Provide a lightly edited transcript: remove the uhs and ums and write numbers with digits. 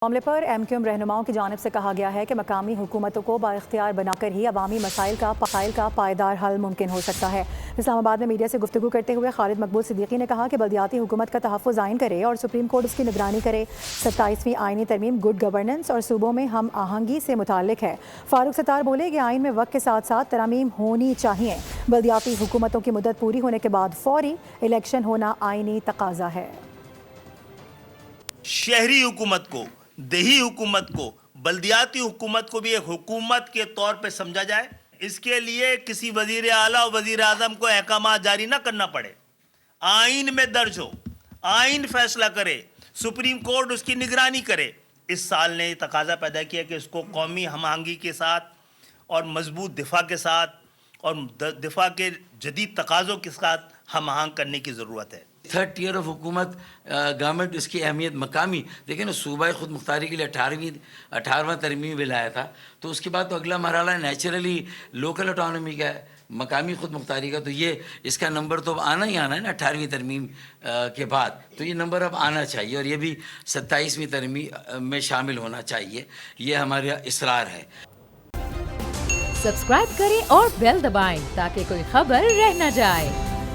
معاملے پر M Q M رہنماؤں کی جانب سے کہا گیا ہے کہ مقامی حکومتوں کو بااختیار بنا کر ہی عوامی مسائل کا پائیدار حل ممکن ہو سکتا ہے۔ اسلام آباد میں میڈیا سے گفتگو کرتے ہوئے خالد مقبول صدیقی نے کہا کہ بلدیاتی حکومت کا تحفظ عائن کرے اور سپریم کورٹ اس کی نگرانی کرے۔ 27ویں آئینی ترمیم گڈ گورننس اور صوبوں میں ہم آہنگی سے متعلق ہے۔ فاروق ستار بولے کہ آئین میں وقت کے ساتھ ساتھ ترامیم ہونی چاہیے۔ بلدیاتی حکومتوں کی مدت پوری ہونے کے بعد فوری الیکشن ہونا آئینی تقاضا ہے۔ شہری حکومت کو، دیہی حکومت کو، بلدیاتی حکومت کو بھی ایک حکومت کے طور پہ سمجھا جائے۔ اس کے لیے کسی وزیر اعلیٰ اور وزیر اعظم کو احکامات جاری نہ کرنا پڑے، آئین میں درج ہو، آئین فیصلہ کرے، سپریم کورٹ اس کی نگرانی کرے۔ اس سال نے یہ تقاضا پیدا کیا کہ اس کو قومی ہم آہنگی کے ساتھ اور مضبوط دفاع کے ساتھ اور دفاع کے جدید تقاضوں کے ساتھ ہم آہنگ کرنے کی ضرورت ہے۔ تھرڈ ٹیئر آف حکومت گورنمنٹ، اس کی اہمیت مقامی دیکھیں نا، صوبائی خود مختاری کے لیے 18واں ترمیم بھی لایا تھا، تو اس کے بعد تو اگلا مرحلہ نیچرلی لوکل اٹانومی کا ہے، مقامی خود مختاری کا، تو یہ اس کا نمبر تو اب آنا ہی آنا ہے نا 18ویں ترمیم کے بعد، تو یہ نمبر اب آنا چاہیے اور یہ بھی 27ویں ترمیم میں شامل ہونا چاہیے، یہ ہمارا اصرار ہے۔ سبسکرائب کریں اور بیل دبائیں تاکہ کوئی خبر رہ نہ جائے۔